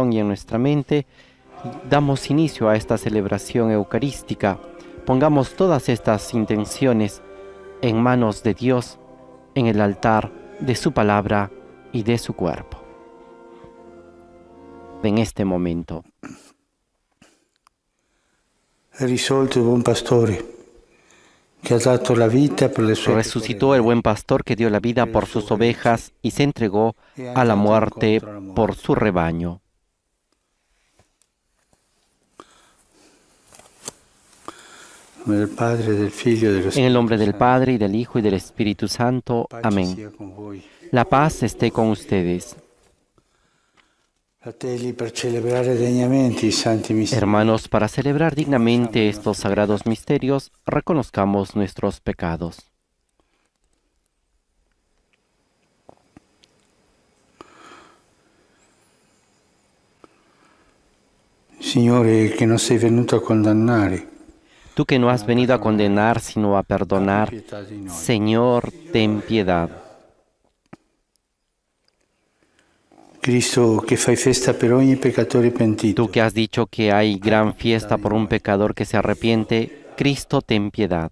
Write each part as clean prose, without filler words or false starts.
y en nuestra mente, damos inicio a esta celebración eucarística. Pongamos todas estas intenciones en manos de Dios, en el altar de su palabra y de su cuerpo. En este momento. Risolto il buon pastore que ha dato la vita per le sue Resucitó el buen pastor que dio la vida por sus ovejas y se entregó a la muerte por su rebaño. En el nombre del Padre, y del Hijo, y del Espíritu Santo. Amén. La paz esté con ustedes. Hermanos, para celebrar dignamente estos sagrados misterios, reconozcamos nuestros pecados. Signore, che non sei venuto a condannare. Tú que no has venido a condenar, sino a perdonar, Señor, ten piedad. Cristo, che fai festa per ogni peccatore pentito. Tú que has dicho que hay gran fiesta por un pecador que se arrepiente, Cristo, ten piedad.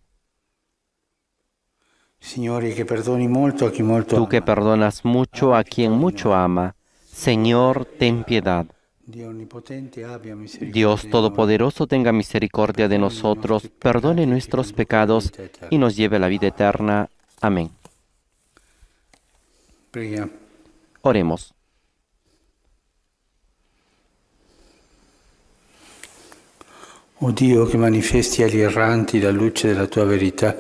Signore, che perdoni molto a chi molto Tú que ama. perdonas mucho a quien mucho ama, Señor, ten piedad. Dios Todopoderoso, tenga misericordia de nosotros, perdone nuestros pecados y nos lleve a la vida eterna. Amén. Preghiamo. Oremos. Oh Dio, che manifesti agli erranti la luce della tua verità,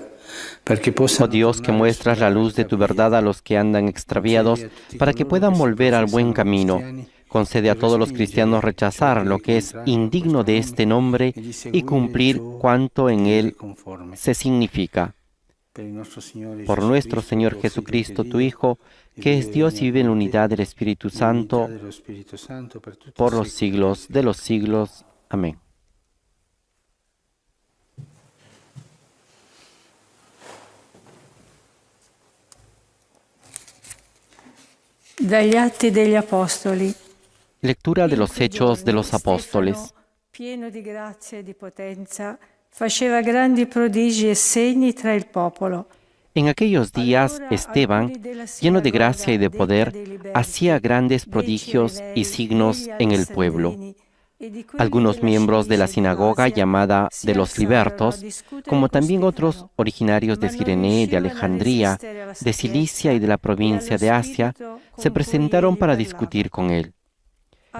perché Oh possano Dios, que muestras la luz de tu verdad a los que andan extraviados, para que puedan volver al buen camino. Concede a todos los cristianos rechazar lo que es indigno de este nombre y cumplir cuanto en él se significa. Por nuestro Señor Jesucristo, tu Hijo, que es Dios y vive en la unidad del Espíritu Santo, por los siglos de los siglos. Amén. Dagli Atti degli Apostoli. Lectura de los Hechos de los Apóstoles. Pieno di grazia e di potenza, faceva grandi prodigi e segni tra il popolo. En aquellos días, Esteban, lleno de gracia y de poder, hacía grandes prodigios y signos en el pueblo. Algunos miembros de la sinagoga llamada de los libertos, como también otros originarios de Cirene, de Alejandría, de Cilicia y de la provincia de Asia, se presentaron para discutir con él.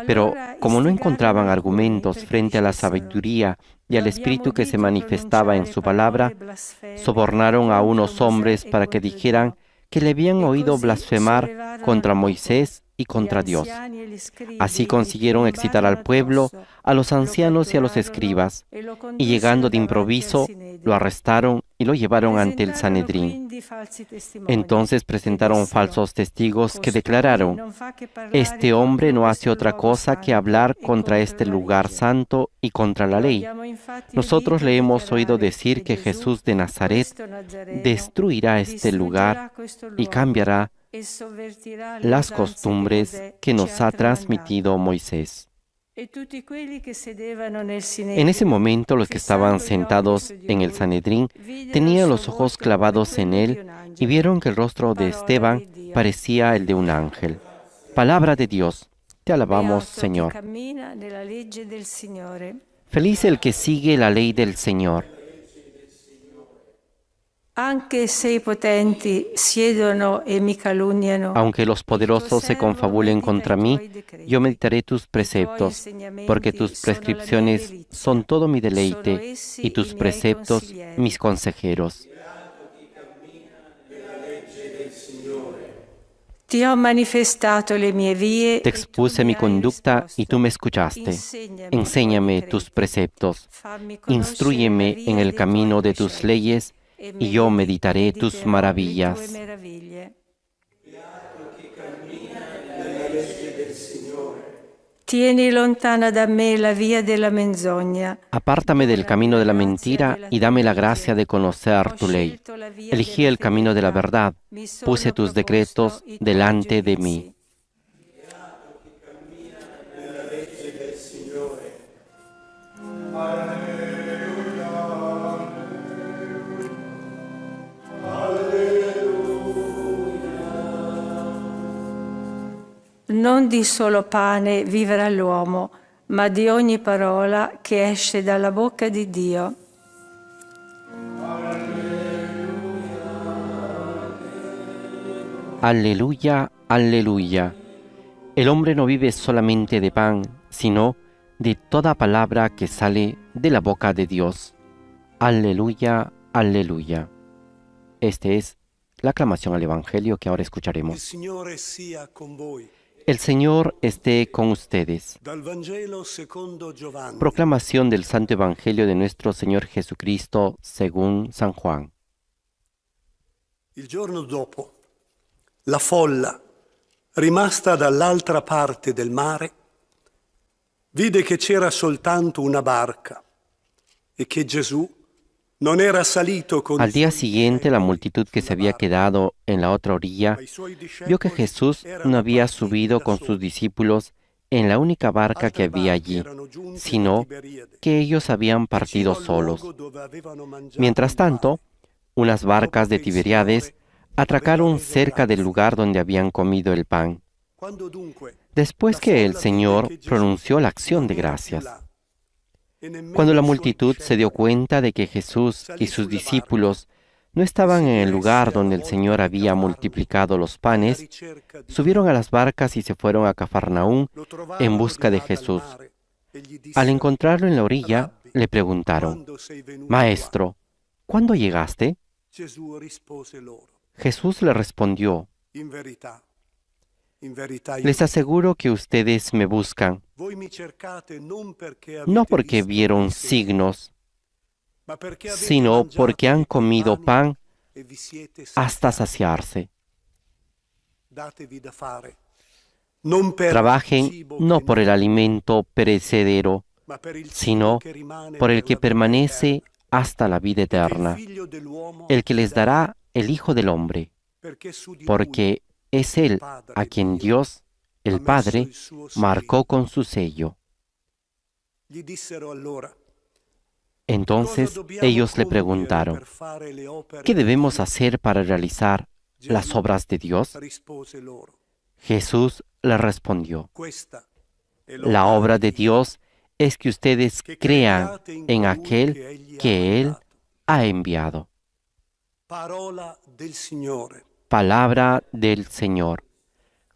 Pero como no encontraban argumentos frente a la sabiduría y al espíritu que se manifestaba en su palabra, sobornaron a unos hombres para que dijeran que le habían oído blasfemar contra Moisés y contra Dios. Así consiguieron excitar al pueblo, a los ancianos y a los escribas, y llegando de improviso, lo arrestaron y lo llevaron ante el Sanedrín. Entonces presentaron falsos testigos que declararon: este hombre no hace otra cosa que hablar contra este lugar santo y contra la ley. Nosotros le hemos oído decir que Jesús de Nazaret destruirá este lugar y cambiará las costumbres que nos ha transmitido Moisés. En ese momento los que estaban sentados en el Sanedrín tenían los ojos clavados en él y vieron que el rostro de Esteban parecía el de un ángel. Palabra de Dios. Te alabamos, Señor. Feliz el que sigue la ley del Señor. Anche se i potenti siedono e mi calunniano, Aunque los poderosos se confabulen contra mí, yo meditaré tus preceptos, porque tus prescripciones son todo mi deleite y tus preceptos mis consejeros. ti ho manifestato le mie vie. Te expuse mi conducta y tú me escuchaste. Enséñame tus preceptos. Instrúyeme en el camino de tus leyes y yo meditaré tus maravillas. Tieni lontana da me la via della menzogna. Apártame del camino de la mentira y dame la gracia de conocer tu ley. Elegí el camino de la verdad, puse tus decretos delante de mí. Non di solo pane vivrà l'uomo, ma di ogni parola che esce dalla bocca di Dio. Aleluya, aleluya. El hombre no vive solamente de pan, sino de toda palabra que sale de la boca de Dios. Aleluya, aleluya. Esta es la aclamación al Evangelio que ahora escucharemos. El Señor esté con ustedes. Proclamación del Santo Evangelio de nuestro Señor Jesucristo según San Juan. Il giorno dopo, la folla, rimasta dall'altra parte del mare, vide che c'era soltanto una barca e che Gesù non era salito con Al día siguiente, la multitud que se había quedado en la otra orilla vio que Jesús no había subido con sus discípulos en la única barca que había allí, sino que ellos habían partido solos. Mientras tanto, unas barcas de Tiberíades atracaron cerca del lugar donde habían comido el pan. Después que el Señor pronunció la acción de gracias, cuando la multitud se dio cuenta de que Jesús y sus discípulos no estaban en el lugar donde el Señor había multiplicado los panes, subieron a las barcas y se fueron a Cafarnaúm en busca de Jesús. Al encontrarlo en la orilla, le preguntaron: «Maestro, ¿cuándo llegaste?». Jesús le respondió: «Les aseguro que ustedes me buscan, no porque vieron signos, sino porque han comido pan hasta saciarse. Trabajen no por el alimento perecedero, sino por el que permanece hasta la vida eterna, el que les dará el Hijo del Hombre, porque es Él a quien Dios, el Padre, marcó con su sello». Entonces ellos le preguntaron: «¿Qué debemos hacer para realizar las obras de Dios?». Jesús le respondió: «La obra de Dios es que ustedes crean en aquel que Él ha enviado». Palabra del Señor.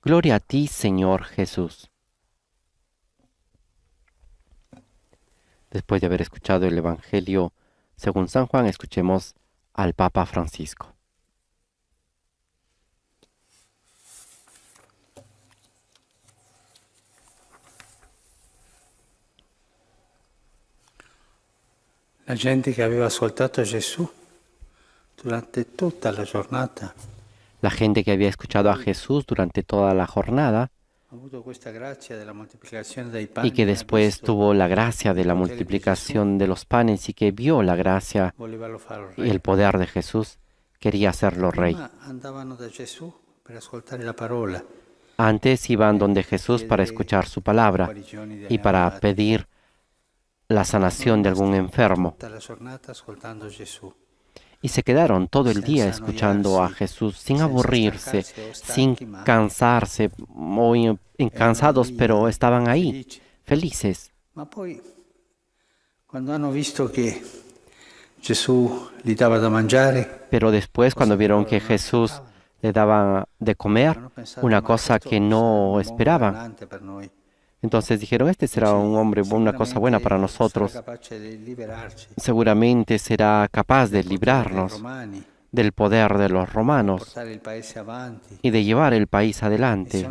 Gloria a ti, Señor Jesús. Después de haber escuchado el Evangelio según San Juan, escuchemos al Papa Francisco. La gente che aveva ascoltato Gesù durante tutta la giornata La gente que había escuchado a Jesús durante toda la jornada y que después tuvo la gracia de la multiplicación de los panes y que vio la gracia y el poder de Jesús, quería hacerlo rey. Antes iban donde Jesús para escuchar su palabra y para pedir la sanación de algún enfermo. Y se quedaron todo el día escuchando a Jesús sin aburrirse, sin cansarse, muy cansados, pero estaban ahí, felices. Pero después, cuando vieron que Jesús le daba de comer, una cosa que no esperaban, entonces dijeron: «Este será un hombre, una cosa buena para nosotros. Seguramente será capaz de librarnos del poder de los romanos y de llevar el país adelante».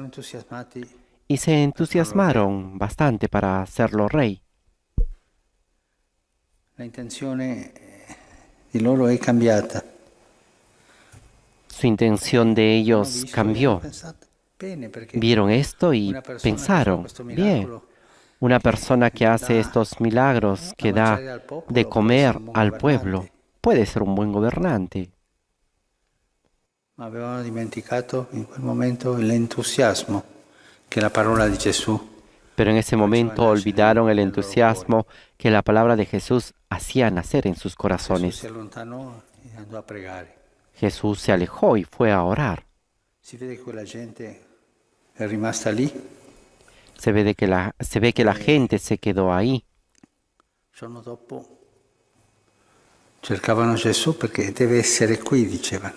Y se entusiasmaron bastante para hacerlo rey. La intenzione di loro è cambiata. Su intención de ellos cambió. Vieron esto y pensaron: «Bien, una persona que hace estos milagros, que da de comer al pueblo, puede ser un buen gobernante». Ma avevano dimenticato in quel momento l'entusiasmo che la parola di Gesù Pero en ese momento olvidaron el entusiasmo que la palabra de Jesús hacía nacer en sus Gesù corazones. si allontanò e andò a pregare. Jesús se alejó y fue a orar. Si vede che quella gente è rimasta lì. Se ve que la gente se quedó ahí. Il giorno dopo cercavano Gesù perché deve essere qui, dicevano.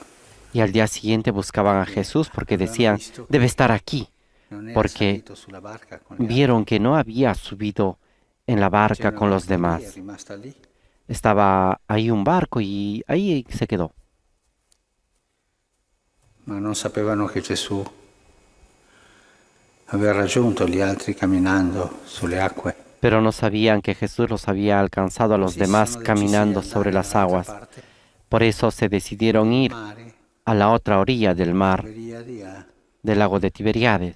Y al día siguiente buscaban a Jesús porque decían, debe estar aquí, Non era porque salito sulla barca con gli altri. vieron que no había subido en la barca C'era con una los barca lì, è demás. rimasta lì. Estaba ahí un barco y ahí se quedó. Ma non sapevano che Gesù aveva raggiunto gli altri camminando sulle acque. Pero no sabían que Jesús los había alcanzado a los Così demás sono decisi caminando di sobre andare las dall'altra aguas. parte Por eso se decidieron ir del mare, a la otra orilla del mar, Tiberiadi, a del lago de Tiberíades,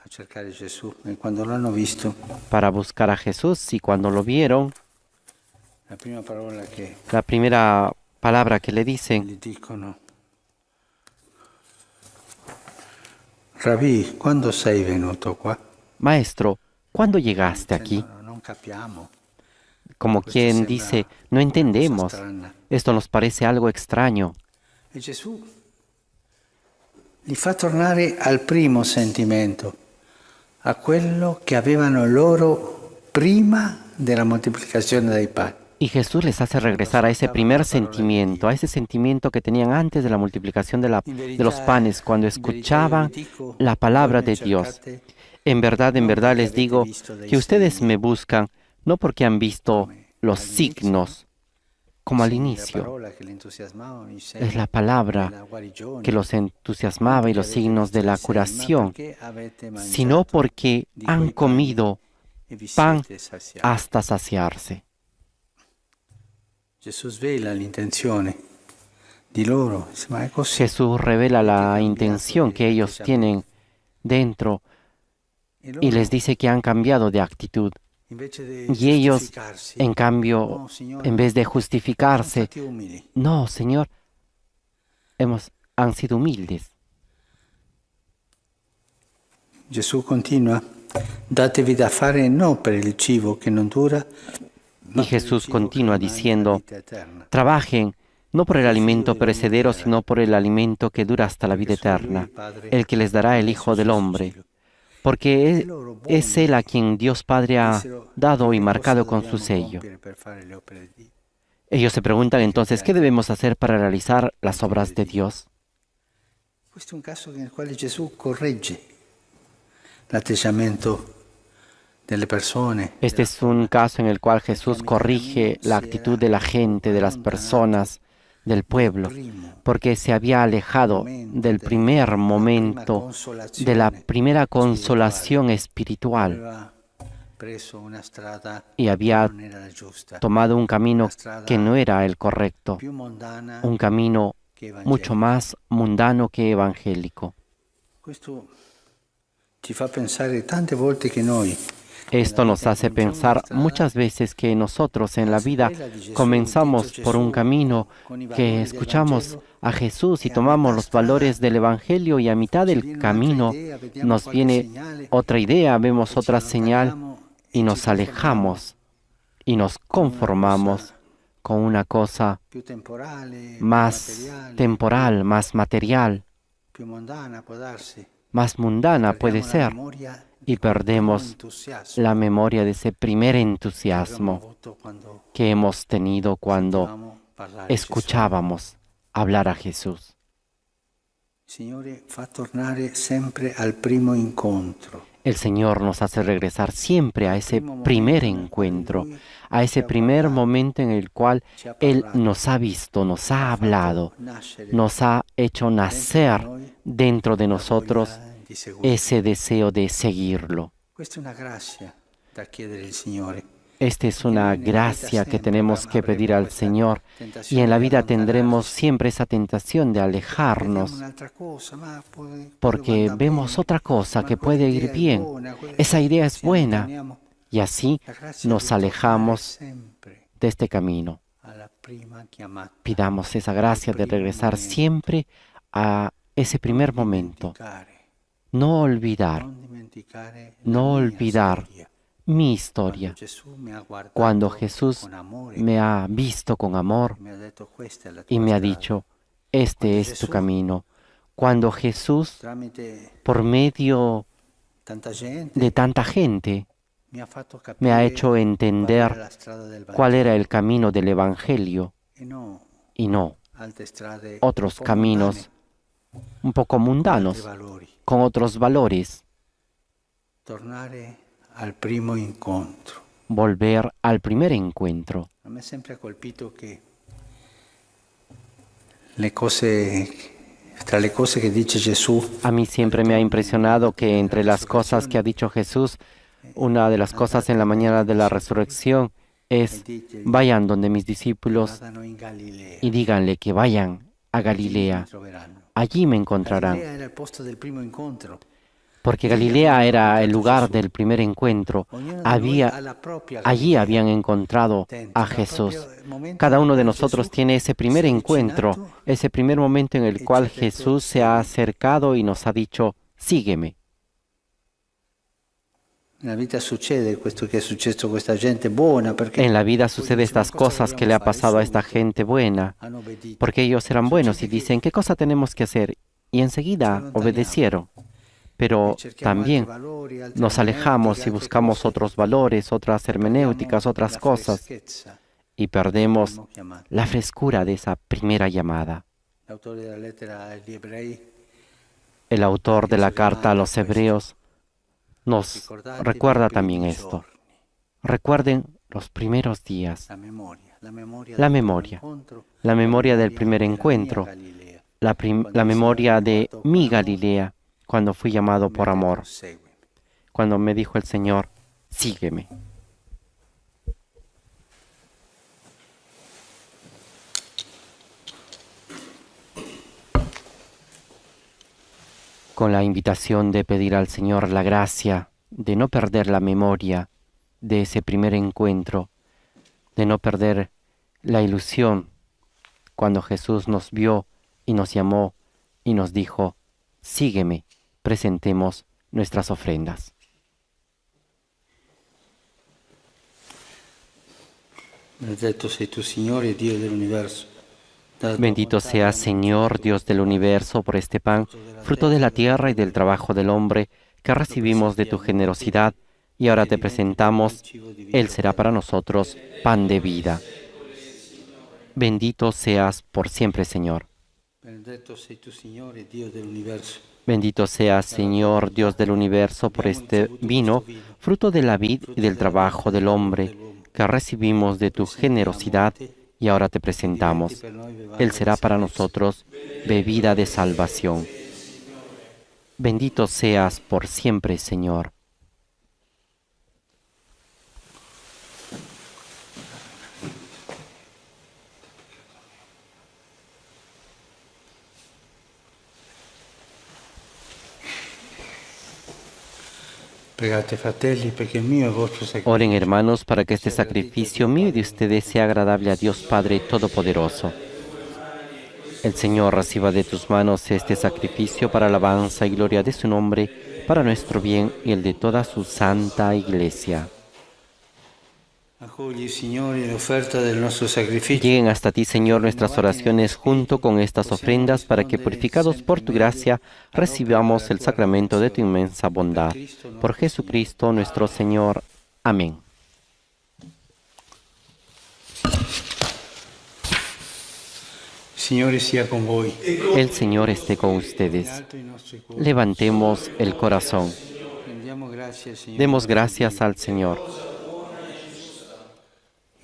cercare Gesù. E quando l'hanno visto, para buscar a Jesús. Y cuando lo vieron, la prima parola che la primera palabra que le dicen, gli dicono: Rabbi, quando sei venuto qua? Maestro, ¿cuándo llegaste aquí? No, non capiamo. Como Questo quien sembra dice, no una cosa entendemos, strana. esto nos parece algo extraño. E Gesù li fa tornare al primo sentimento, a quello che avevano loro prima della moltiplicazione dei pani. Y Jesús les hace regresar a ese primer sentimiento, a ese sentimiento que tenían antes de la multiplicación de los panes, cuando escuchaban la palabra de Dios. En verdad les digo que ustedes me buscan no porque han visto los signos, como al inicio. Es la palabra que los entusiasmaba y los signos de la curación, sino porque han comido pan hasta saciarse. Jesús svela l'intenzione di loro, ma è così. Jesús revela la intención que ellos tienen dentro y les dice que han cambiado de actitud. Y ellos, en cambio, en vez de justificarse, no, Señor, han sido humildes. Gesù continua: datevi da fare non per il cibo che non dura. Y Jesús continúa diciendo, trabajen no por el alimento perecedero, sino por el alimento que dura hasta la vida eterna, el que les dará el Hijo del Hombre. Porque es Él a quien Dios Padre ha dado y marcado con su sello. Ellos se preguntan entonces, ¿qué debemos hacer para realizar las obras de Dios? Questo è un caso nel quale Gesù corregge l'atteggiamento delle persone. Este es un caso en el cual Jesús corrige la actitud de la gente, de las personas, del pueblo, porque se había alejado del primer momento, de la primera consolación espiritual, y había tomado un camino que no era el correcto, un camino mucho más mundano que evangélico. Questo ci fa pensare tante volte che noi Esto nos hace pensar muchas veces que nosotros en la vida comenzamos por un camino que escuchamos a Jesús y tomamos los valores del Evangelio, y a mitad del camino nos viene otra idea, vemos otra señal y nos alejamos y nos conformamos con una cosa más temporal, más material, más mundana puede ser. Y perdemos la memoria de ese primer entusiasmo que hemos tenido cuando escuchábamos hablar a Jesús. El Señor nos hace regresar siempre a ese primer encuentro, a ese primer momento en el cual Él nos ha visto, nos ha hablado, nos ha hecho nacer dentro de nosotros ese deseo de seguirlo. Esta es una gracia que tenemos que pedir al Señor, y en la vida tendremos siempre esa tentación de alejarnos porque vemos otra cosa que puede ir bien. Esa idea es buena, y así nos alejamos de este camino. Pidamos esa gracia de regresar siempre a ese primer momento, no olvidar, no olvidar mi historia. Cuando Jesús me ha visto con amor y me ha dicho, este es tu camino. Cuando Jesús, por medio de tanta gente, me ha hecho entender cuál era el camino del Evangelio y no otros caminos un poco mundanos, con otros valores. Volver al primer encuentro. A me sempre ha colpito che tra le cose che dice Gesù, A mí siempre me ha impresionado que entre las cosas que ha dicho Jesús, una de las cosas en la mañana de la resurrección es, vayan donde mis discípulos vadano in Galilea. y díganle que vayan a Galilea. Allí me encontrarán. Galilea era il posto del primo incontro. Porque Galilea era el lugar del primer encuentro. Allí habían encontrado a Jesús. Cada uno de nosotros tiene ese primer encuentro, ese primer momento en el cual Jesús se ha acercado y nos ha dicho, sígueme. Nella vita succede questo che è successo a questa gente buona, perché En la vida sucede estas cosas que le ha pasado a esta gente buena, hanno obbedito. porque ellos eran buenos y dicen, ¿qué cosa tenemos que hacer? Y enseguida obedecieron. Pero también nos alejamos y buscamos otros valores, otras hermenéuticas, otras cosas, y perdemos la frescura de esa primera llamada. L'autore della lettera agli ebrei El autor de la carta a los hebreos nos recuerda también esto. Recuerden los primeros días, la memoria la memoria, la memoria del primer encuentro, la memoria de mi Galilea, cuando fui llamado por amor, cuando me dijo el Señor, sígueme. Con la invitación de pedir al Señor la gracia de no perder la memoria de ese primer encuentro, de no perder la ilusión cuando Jesús nos vio y nos llamó y nos dijo, sígueme, presentemos nuestras ofrendas. Benedetto sei tu, Signore, Dio dell'universo. Bendito seas, Señor, Dios del universo, por este pan, fruto de la tierra y del trabajo del hombre, que recibimos de tu generosidad, y ahora te presentamos, Él será para nosotros pan de vida. Bendito seas por siempre, Señor. Benedetto sei tu, Signore, Dio dell'universo. Bendito seas, Señor, Dios del universo, por este vino, fruto de la vid y del trabajo del hombre, que recibimos de tu generosidad, y ahora te presentamos. Él será para nosotros bebida de salvación. Bendito seas por siempre, Señor. Pregate, fratelli, perché il mio e il vostro sacrificio. Oren, hermanos, para que este sacrificio mío y de ustedes sea agradable a Dios Padre Todopoderoso. El Señor reciba de tus manos este sacrificio para alabanza y gloria de su nombre, para nuestro bien y el de toda su santa Iglesia. Accogli, Signore, l'offerta del nostro sacrificio. Lleguen hasta ti, Señor, nuestras oraciones junto con estas ofrendas, para que, purificados por tu gracia, recibamos el sacramento de tu inmensa bondad. Por Jesucristo nuestro Señor. Amén. Signore sia con voi. El Señor esté con ustedes. Levantemos el corazón. Rendiamo grazie al Signore. Demos gracias al Señor.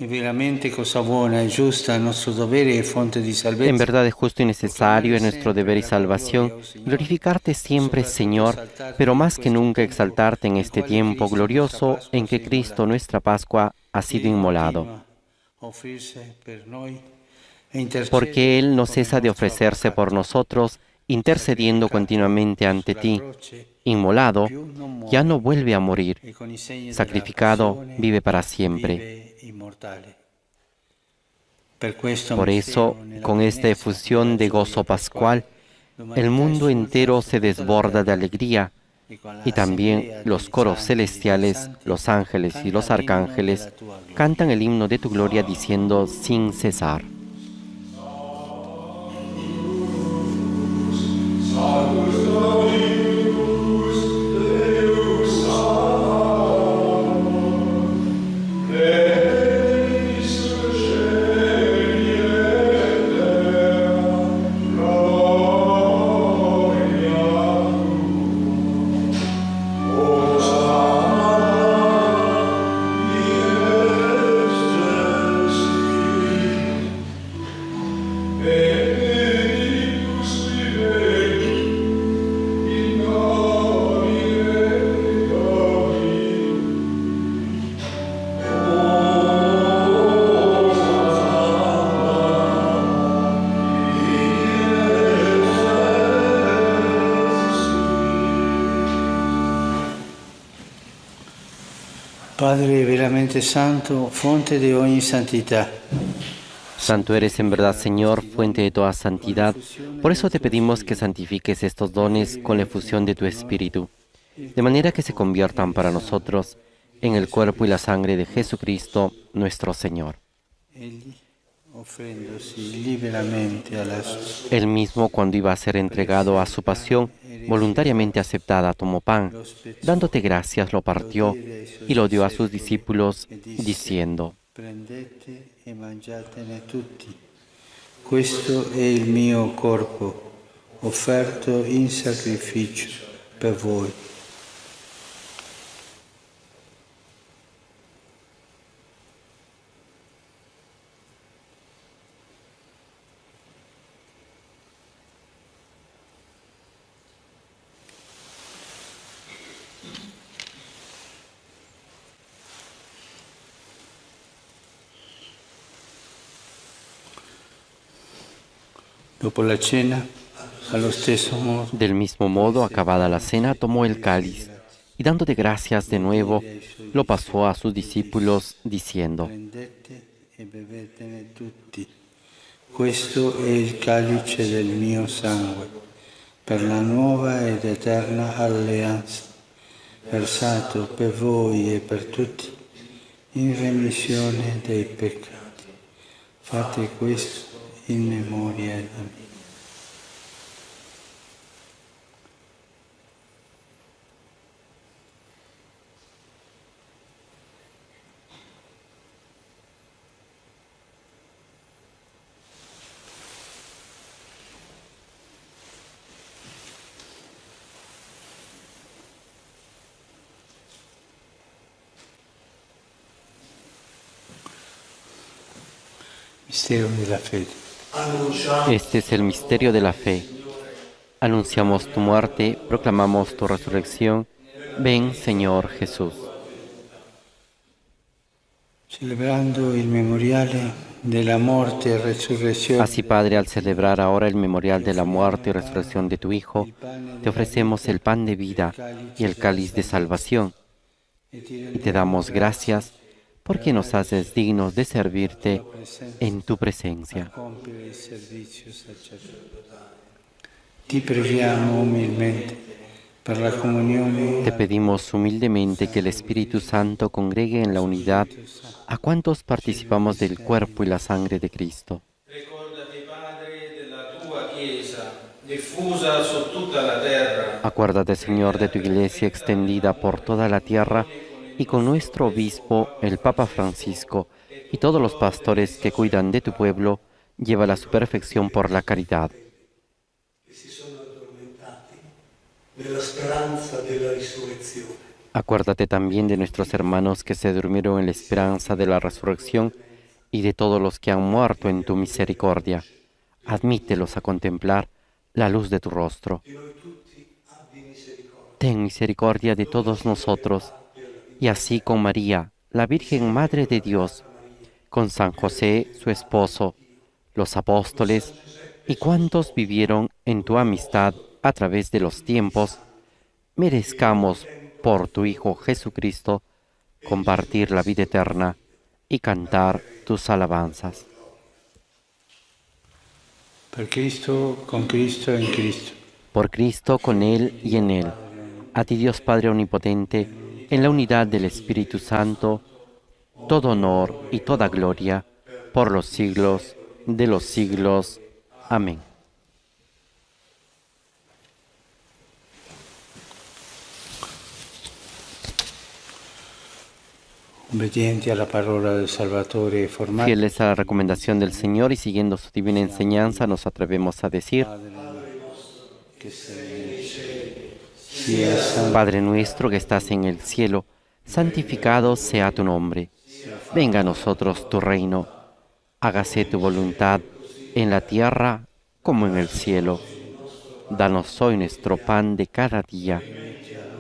È veramente cosa buona e giusta, il nostro dovere e fonte di salvezza. En verdad es justo y necesario, es nuestro deber y salvación, glorificarte siempre, Señor, pero más que nunca exaltarte en este tiempo glorioso en que Cristo, nuestra Pascua, ha sido inmolado. Offrirsi per noi e intercedere Porque Él no cesa de ofrecerse por nosotros, intercediendo continuamente ante ti. Inmolado, ya no vuelve a morir. e con i segni della Sacrificado, passione vive para siempre. vive immortale. Per questo Por eso, con esta efusión de gozo pascual, el mundo entero se desborda de alegría Y también los coros celestiales, los ángeles y los arcángeles cantan el himno de tu gloria diciendo sin cesar. Padre veramente santo, fonte de ogni santidad. Santo eres en verdad, Señor, fuente de toda santidad. Por eso te pedimos que santifiques estos dones con la efusión de tu Espíritu, de manera que se conviertan para nosotros en el cuerpo y la sangre de Jesucristo, nuestro Señor. Él mismo, cuando iba a ser entregado a su pasión, voluntariamente aceptada, tomó pan, dándote gracias, lo partió y lo dio a sus discípulos, diciendo: Prendete e mangiatene tutti. Questo è il mio corpo, offerto in sacrificio per voi. Dopo la cena, allo stesso modo, Del mismo modo, acabada la cena, tomó el cáliz y dándote gracias de nuevo, lo pasó a sus discípulos, diciendo: prendete e bevetene tutti. Questo è il calice del mio sangue, per la nuova ed eterna alleanza, versato per voi e per tutti, in remissione dei peccati. Fate questo in memoria di me. Mistero della fede. Este es el misterio de la fe. Anunciamos tu muerte, proclamamos tu resurrección. Ven, Señor Jesús. Celebrando il memoriale della morte e resurrezione. Así, Padre, al celebrar ahora el memorial de la muerte y resurrección de tu Hijo, te ofrecemos el pan de vida y el cáliz de salvación. Y te damos gracias porque nos haces dignos de servirte en tu presencia. Ti preghiamo umilmente per la comunione. Te pedimos humildemente que el Espíritu Santo congregue en la unidad a cuantos participamos del cuerpo y la sangre de Cristo. Ricordati, Padre, della tua Chiesa, diffusa su tutta la terra. Acuérdate, Señor, de tu Iglesia extendida por toda la tierra y con nuestro obispo, el Papa Francisco, y todos los pastores que cuidan de tu pueblo, llévala a su perfección por la caridad. Acuérdate también de nuestros hermanos que se durmieron en la esperanza de la resurrección y de todos los que han muerto en tu misericordia. Admítelos a contemplar la luz de tu rostro. Ten misericordia de todos nosotros, y así con María, la Virgen Madre de Dios, con San José, su esposo, los apóstoles y cuantos vivieron en tu amistad a través de los tiempos, merezcamos por tu Hijo Jesucristo compartir la vida eterna y cantar tus alabanzas. Per Cristo, con Cristo e in Cristo. Por Cristo, con Él y en Él, A ti, Dios Padre Omnipotente, en la unidad del Espíritu Santo, todo honor y toda gloria por los siglos de los siglos. Amén. Obbedienti alla parola del Salvatore, formati Fieles a la recomendación del Señor y siguiendo su divina enseñanza, nos atrevemos a decir: Padre nuestro que estás en el cielo, santificado sea tu nombre. Venga a nosotros tu reino. Hágase tu voluntad en la tierra como en el cielo. Danos hoy nuestro pan de cada día.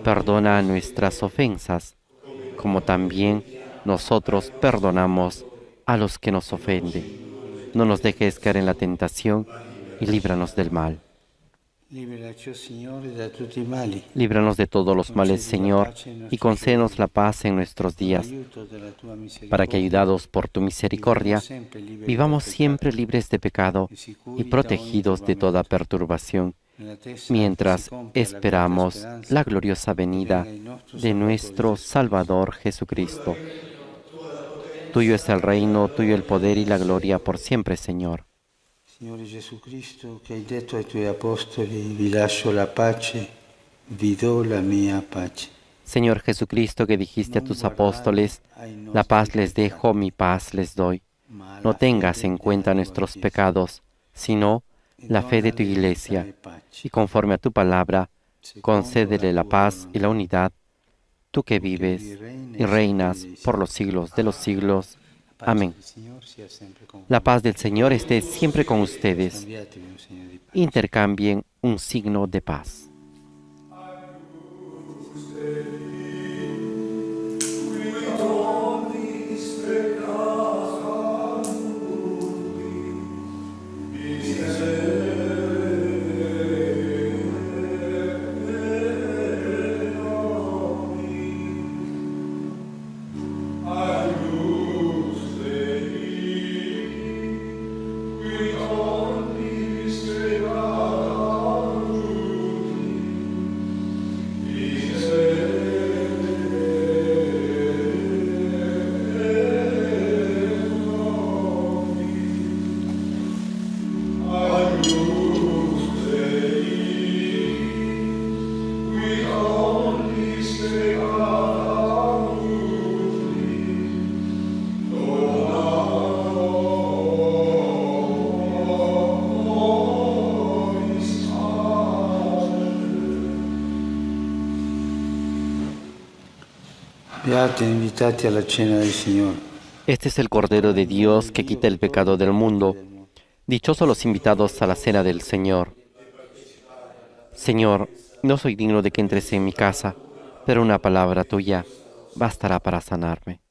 Perdona nuestras ofensas, como también nosotros perdonamos a los que nos ofenden. No nos dejes caer en la tentación y líbranos del mal. Liberaci, Signore, da tutti i mali. Líbranos de todos los males, Señor, y concédenos la paz en nuestros días, para que, ayudados por tu misericordia, vivamos siempre libres de pecado y protegidos de toda perturbación, mientras esperamos la gloriosa venida de nuestro Salvador Jesucristo. Tuyo es el reino, tuyo el poder y la gloria por siempre, Señor. Signore Gesù Cristo, che hai detto ai tuoi apostoli, vi lascio la pace, vi do la mia pace. Señor Jesucristo, que dijiste a tus apóstoles, la paz les dejo, mi paz les doy. No tengas en cuenta nuestros pecados, sino la fe de tu Iglesia, y conforme a tu palabra, concédele la paz y la unidad, tú que vives y reinas por los siglos de los siglos. Amén. La paz del Señor esté siempre con ustedes. Intercambien un signo de paz. Beati invitati alla cena del Signore. Este es el Cordero de Dios que quita el pecado del mundo. Dichosos los invitados a la cena del Señor. Señor, no soy digno de que entres en mi casa, pero una palabra tuya bastará para sanarme.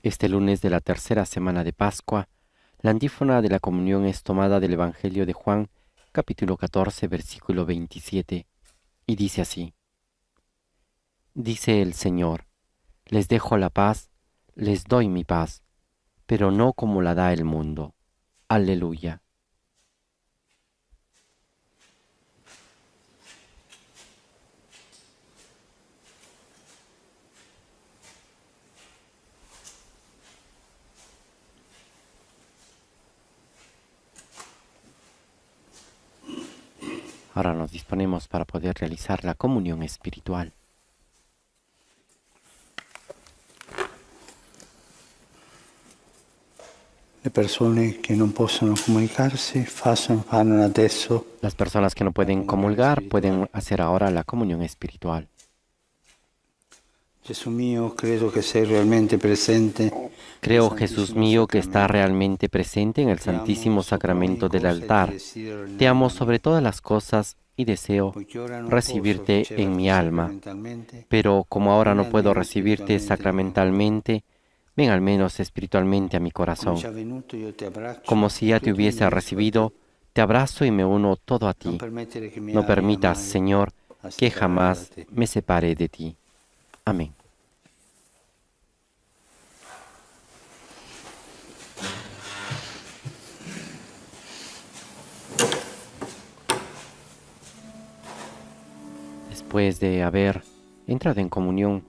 Este lunes de la tercera semana de Pascua, la antífona de la comunión es tomada del Evangelio de Juan, capítulo 14, versículo 27, y dice así: Dice el Señor, les dejo la paz, les doy mi paz, pero no como la da el mundo. Aleluya. Ahora nos disponemos para poder realizar la comunión espiritual. Le persone che non possono comunicarsi fanno adesso. Las personas que no pueden comulgar pueden hacer ahora la comunión espiritual. Gesù mio, credo che sei realmente presente. Creo, Jesús mío, que está realmente presente en el Santísimo Sacramento del altar. Te amo sobre todas las cosas y deseo recibirte en mi alma. Pero como ahora no puedo recibirte sacramentalmente, ven al menos espiritualmente a mi corazón. Como si ya te hubiese recibido, Te abrazo y me uno todo a ti. No permitas, Señor, que jamás me separe de ti. Amén. Después de haber entrado en comunión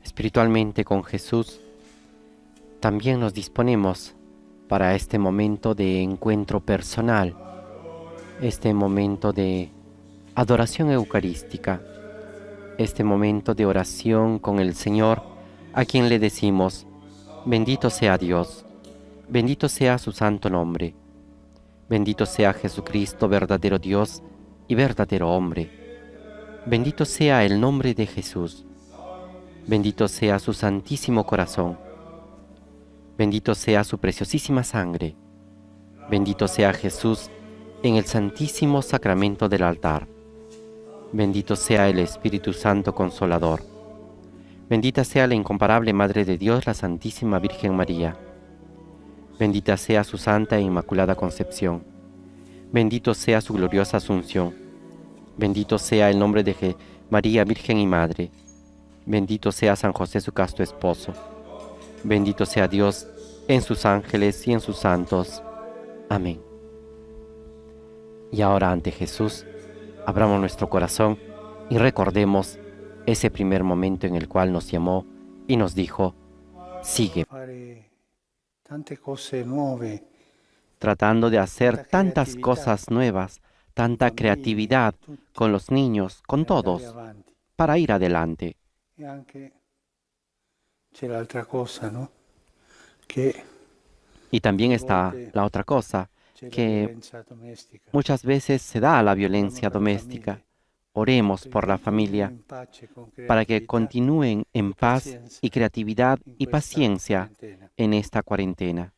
espiritualmente con Jesús, también nos disponemos para este momento de encuentro personal, este momento de adoración eucarística, este momento de oración con el Señor, a quien le decimos: bendito sea Dios, bendito sea su santo nombre, bendito sea Jesucristo, verdadero Dios y verdadero hombre, bendito sea el nombre de Jesús, bendito sea su santísimo corazón, bendito sea su preciosísima sangre, bendito sea Jesús en el santísimo sacramento del altar, bendito sea el Espíritu Santo Consolador, bendita sea la incomparable Madre de Dios, la Santísima Virgen María, bendita sea su santa e inmaculada concepción, bendito sea su gloriosa asunción, bendito sea el nombre de María Virgen y Madre, bendito sea San José su casto esposo, bendito sea Dios en sus ángeles y en sus santos. Amén. Y ahora ante Jesús, abramos nuestro corazón y recordemos ese primer momento en el cual nos llamó y nos dijo: sigue. Tratando de hacer tantas cosas nuevas, tanta creatividad con los niños, con todos, para ir adelante. Y también está la otra cosa, que muchas veces se da la violencia doméstica. Oremos por la familia para que continúen en paz y creatividad y paciencia en esta cuarentena.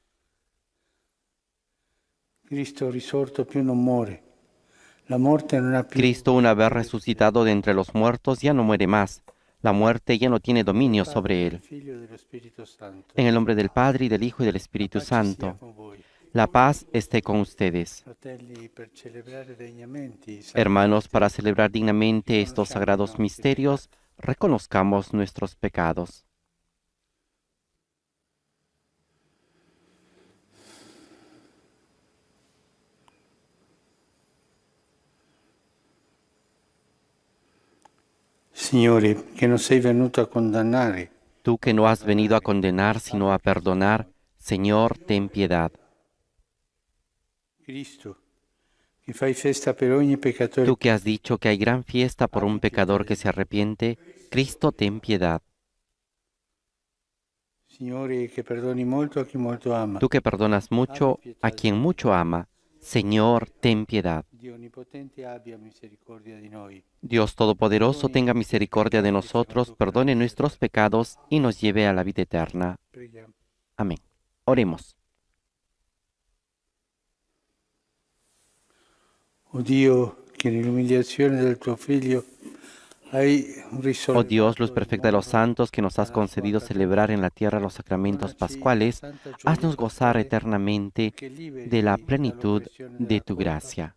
Cristo, una vez resucitado de entre los muertos, ya no muere más. La muerte ya no tiene dominio sobre él. En el nombre del Padre, y del Hijo, y del Espíritu Santo, la paz esté con ustedes. Hermanos, para celebrar dignamente estos sagrados misterios, reconozcamos nuestros pecados. Signore, que no sei venuto a condannare. Tú que no has venido a condenar, sino a perdonar, Señor, ten piedad. Cristo, che fai festa per ogni peccatore. Tú que has dicho que hay gran fiesta por un pecador que se arrepiente, Cristo, ten piedad. Signore, che perdoni molto a chi molto ama. Tú que perdonas mucho a quien mucho ama, Señor, ten piedad. Dio onnipotente abbia misericordia di noi. Dios Todopoderoso, tenga misericordia de nosotros, perdone nuestros pecados y nos lleve a la vida eterna. Preghiamo. Amén. Oremos. Oh Dio, che nell'umiliazione del tuo Figlio hai risolto. Oh Dios, luz perfecta de los santos, que nos has concedido celebrar en la tierra los sacramentos pascuales, haznos gozar eternamente de la plenitud de tu gracia.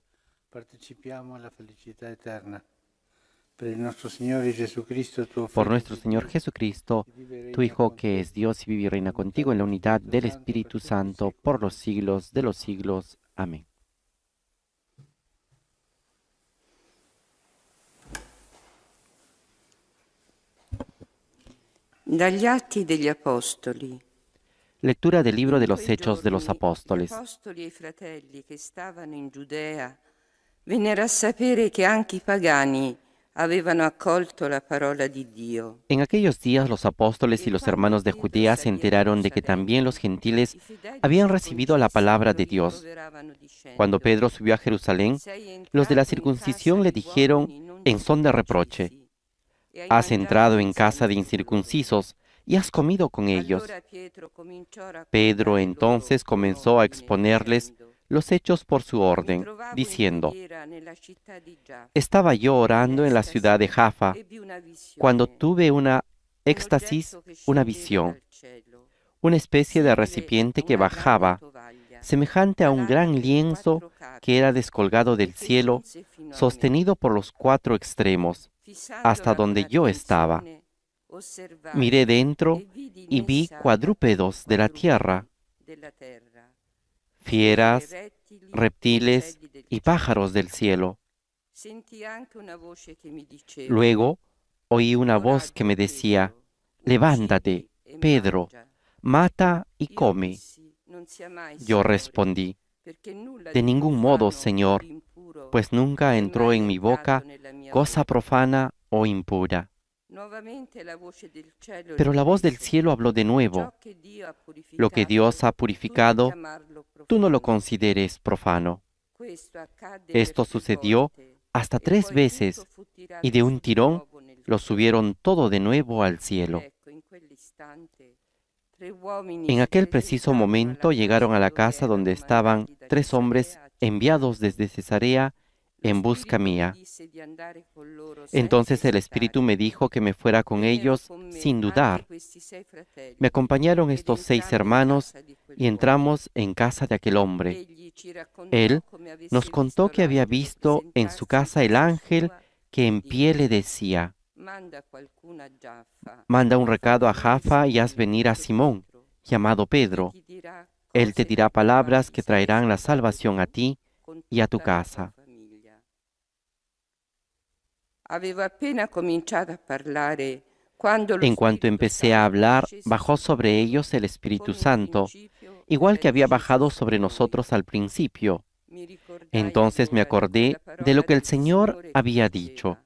Partecipiamo alla felicità eterna. Per il nostro Signore Jesucristo, tuo Por Figlio, nuestro Señor Jesucristo, tu Hijo, que es Dios y vive y reina contigo en la unidad del Espíritu Santo, por los siglos de los siglos. Amén. Dagli Atti degli Apostoli. Lectura del libro de los Hechos de los Apóstoles. Gli apostoli e i fratelli che stavano in Giudea vennero a sapere che anche i pagani avevano accolto la parola di Dio. En aquellos días los apóstoles y los hermanos de Judea se enteraron de que también los gentiles habían recibido la palabra de Dios. Cuando Pedro subió a Jerusalén, los de la circuncisión le dijeron en son de reproche: has entrado en casa de incircuncisos y has comido con ellos. Pedro entonces comenzó a exponerles los hechos por su orden, diciendo: estaba yo orando en la ciudad de Jaffa, cuando tuve una éxtasis, una visión, una especie de recipiente que bajaba, semejante a un gran lienzo que era descolgado del cielo, sostenido por los 4 extremos, hasta donde yo estaba. Miré dentro y vi cuadrúpedos de la tierra, fieras, reptiles y pájaros del cielo. Luego oí una voz que me decía: «Levántate, Pedro, mata y come». Yo respondí: «De ningún modo, Señor, pues nunca entró en mi boca cosa profana o impura». Pero la voz del cielo habló de nuevo: «Lo que Dios ha purificado, tú no lo consideres profano». Esto sucedió hasta 3 veces, y de un tirón lo subieron todo de nuevo al cielo. En aquel preciso momento llegaron a la casa donde estaban 3 hombres enviados desde Cesarea en busca mía. Entonces el Espíritu me dijo que me fuera con ellos sin dudar. Me acompañaron estos 6 hermanos y entramos en casa de aquel hombre. Él nos contó que había visto en su casa el ángel que en pie le decía: «Manda un recado a Jaffa y haz venir a Simón, llamado Pedro. Él te dirá palabras que traerán la salvación a ti y a tu casa». En cuanto empecé a hablar, bajó sobre ellos el Espíritu Santo, igual que había bajado sobre nosotros al principio. Entonces me acordé de lo que el Señor había dicho: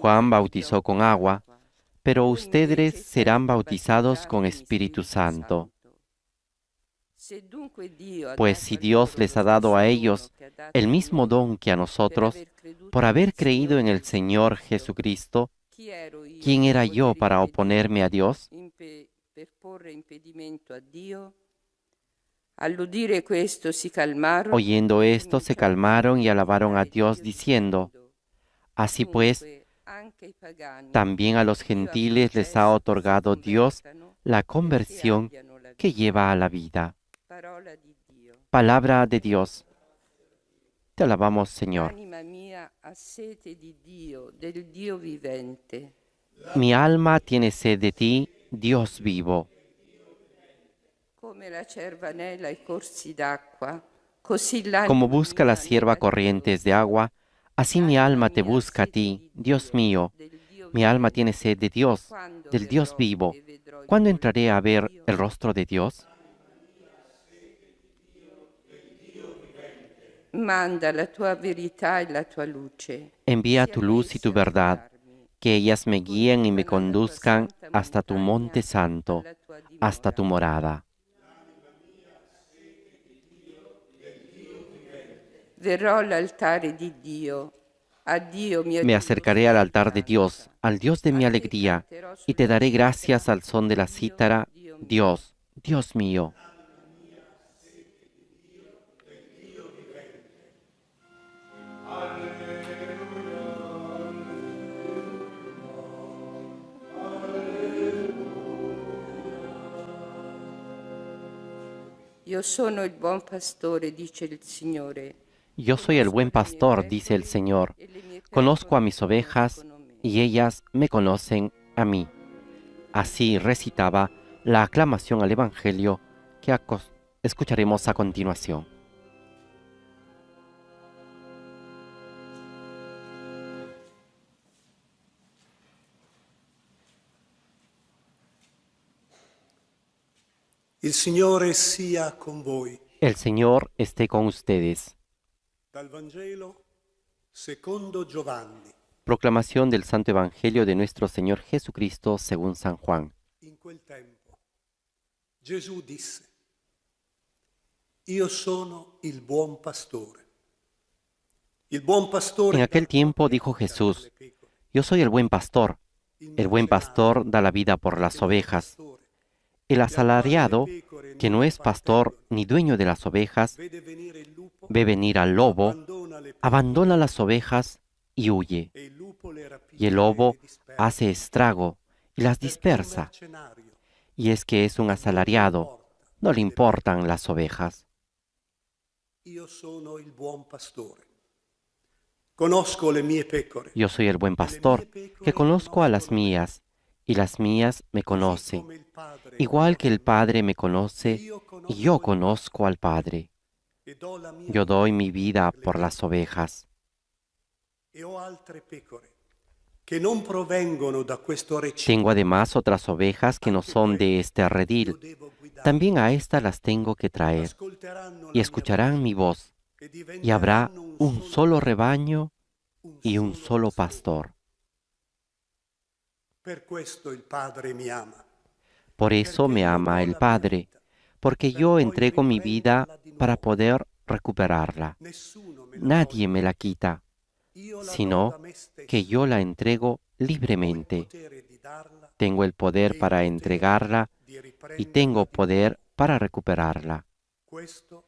«Juan bautizó con agua, pero ustedes serán bautizados con Espíritu Santo». Pues si Dios les ha dado a ellos el mismo don que a nosotros, por haber creído en el Señor Jesucristo, ¿quién era yo para oponerme a Dios? Oyendo esto, se calmaron y alabaron a Dios, diciendo: «Así pues, también a los gentiles les ha otorgado Dios la conversión que lleva a la vida». Palabra de Dios. Te alabamos, Señor. Mi alma tiene sed de ti, Dios vivo. Como busca la cierva corrientes de agua, así mi alma te busca a ti, Dios mío. Mi alma tiene sed de Dios, del Dios vivo. ¿Cuándo entraré a ver el rostro de Dios? Envía tu luz y tu verdad, que ellas me guíen y me conduzcan hasta tu monte santo, hasta tu morada. Me acercaré al altar de Dios, al Dios de mi alegría, y te daré gracias al son de la cítara, Dios, Dios mío. Yo soy el buen pastor, dice el Señor. Yo soy el buen pastor, dice el Señor. Conozco a mis ovejas y ellas me conocen a mí. Así recitaba la aclamación al Evangelio que escucharemos a continuación. Il Signore sia con voi. El Señor esté con ustedes. Dal Vangelo secondo Giovanni. Proclamación del Santo Evangelio de nuestro Señor Jesucristo según San Juan. In quel tempo Gesù disse: Io sono il buon pastore. Il buon pastore. En aquel tiempo dijo Jesús: Yo soy el buen pastor. El buen pastor da la vida por las ovejas. El asalariado, que no es pastor ni dueño de las ovejas, ve venir al lobo, abandona las ovejas y huye. Y el lobo hace estrago y las dispersa. Y es que es un asalariado, no le importan las ovejas. Io sono il buon pastore. Conosco le mie pecore. Yo soy el buen pastor, que conozco a las mías, y las mías me conocen, igual que el Padre me conoce, y yo conozco al Padre. E do la mia Yo doy vita mi vida per le por mie. las ovejas. E ho altre pecore che non provengono da questo recinto. Tengo además otras ovejas que no son de este Io redil. devo guidare. También a estas las tengo que traer, Ascolteranno la y mia escucharán mi voz, voce e y habrá diventeranno un solo rebaño y un solo pastor. Per questo il Padre mi ama. Por eso me ama el Padre, porque yo entrego mi vida para poder recuperarla. Nessuno me la Nadie toglie. me la quita, Io la do sino da me stesso. que yo la entrego Ho il libremente. potere di darla Tengo el poder para entregarla di y riprenderla tengo di poder para recuperarla. Questo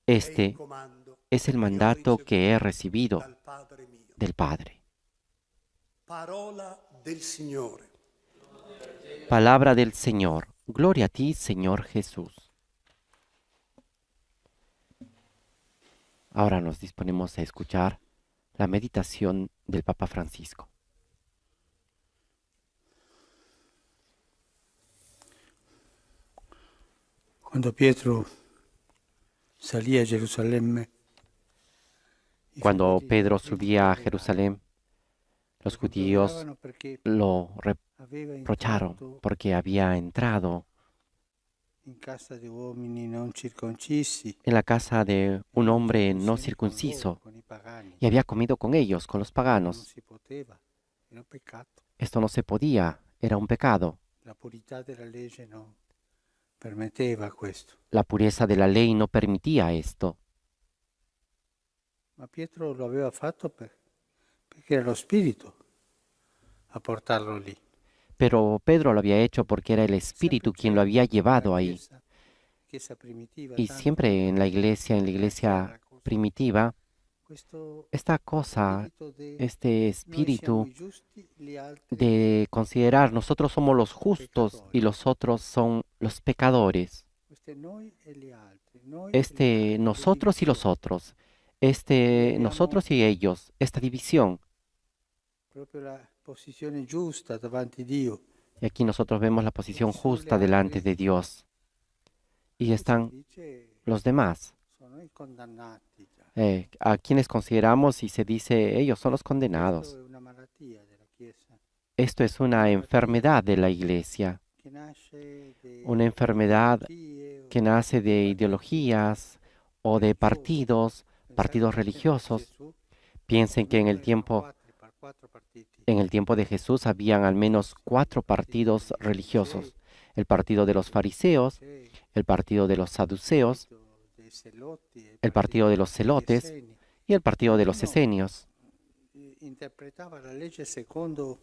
è il Este comando es el che ho mandato que he ricevuto recibido dal Padre mio. del Padre. Parola del Signore. Palabra del Señor. Gloria a ti, Señor Jesús. Ahora nos disponemos a escuchar la meditación del Papa Francisco. Quando Pietro salì a Gerusalemme, Cuando Pedro subía a Jerusalén, los judíos lo reprocharon porque había entrado in casa di uomini non circoncisi, en la casa de un hombre no circunciso con i pagani. y había comido con ellos, con los Non paganos. si poteva, era un peccato. Esto no se podía, era un pecado. La purità della legge non permetteva questo. La pureza de la ley no permitía esto. Ma Pietro lo aveva fatto perché era lo Spirito a portarlo lì. Pero Pedro lo había hecho porque era el Espíritu quien lo había llevado ahí. Chiesa primitiva, Y tanto siempre en la iglesia primitiva, questo esta cosa, spirito de este noi siamo espíritu i giusti, gli altri de considerar nosotros somos los justos y los otros son los pecadores. Questo è noi e gli altri, noi e gli Este altri, nosotros y los divisione. otros. Este nosotros y ellos. Esta división. Proprio la posizione giusta davanti a Dio. Y aquí nosotros vemos la posición justa delante de Dios. Y están Dice, los demás, sono i condannati già. a quienes consideramos y se dice ellos son los Questo condenados. è una malattia della Chiesa Esto es una enfermedad de la iglesia, che nasce una enfermedad ideologie o que nace de ideologías o de partidos religiosos. Piensen que en el tiempo de Jesús habían al menos 4 partidos religiosos: el partido de los fariseos, el partido de los saduceos, el partido de los celotes y el partido de los esenios. interpretava la legge secondo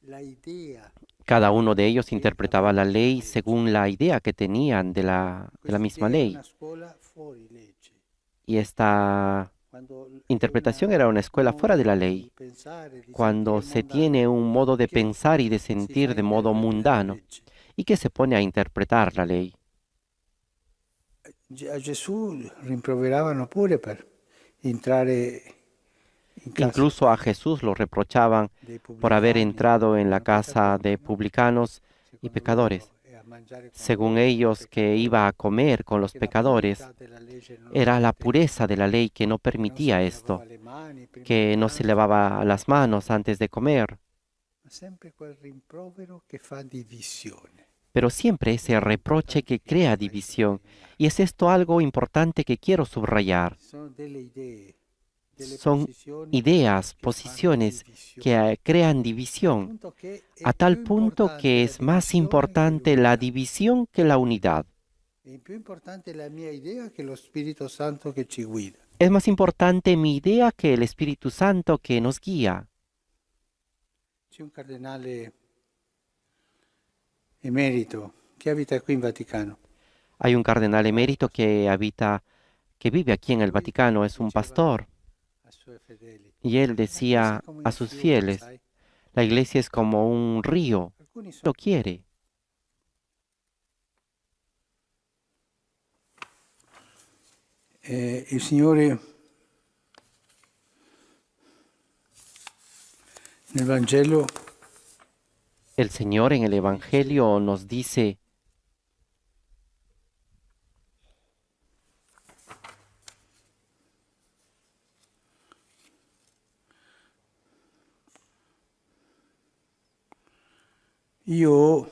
la idea. Cada uno de ellos interpretaba la ley según la idea que tenían de la misma ley. Una scuola fuori legge. Y esta Quando interpretación era una escuela fuera de la ley, cuando se tiene un modo de pensar y de sentir de modo mundano y que se pone a interpretar la ley. A Gesù rimproveravano pure per entrare in casa Incluso a Jesús lo reprochaban dei por haber pubblicani, entrado en la erano casa peccatori, de no? publicanos y Secondo pecadores. loro, e a mangiare con Según loro, ellos, que peccatori, iba a comer con los che la pecadores. purità della legge non lo Era la permetteva, pureza de la ley que no non si permitía lavava esto, le mani prima que di no se pranzo, lavaba las manos antes de comer. ma sempre quel rimprovero che fa divisione. Pero siempre ese reproche que crea división. Y es esto algo importante que quiero subrayar. Sono delle idee, delle Son posizioni ideas, che fanno posiciones divisione. que crean Al división, punto che è a tal più punto importante que la es más divisione che importante la l'unità. división que la unidad. È più importante la mia idea che lo Spirito Santo che ci guida. Es más importante mi idea que el Espíritu Santo que nos guía. C'è un cardinale emerito che abita qui in Vaticano. Hay un cardenal emérito que vive aquí en el Vaticano, es un pastor, Ai suoi fedeli. y él decía a sus fieles, sai? la iglesia es como un río, Alcuni sono lo quiere. Il Signore nel Vangelo El Señor en el Evangelio nos dice, io ho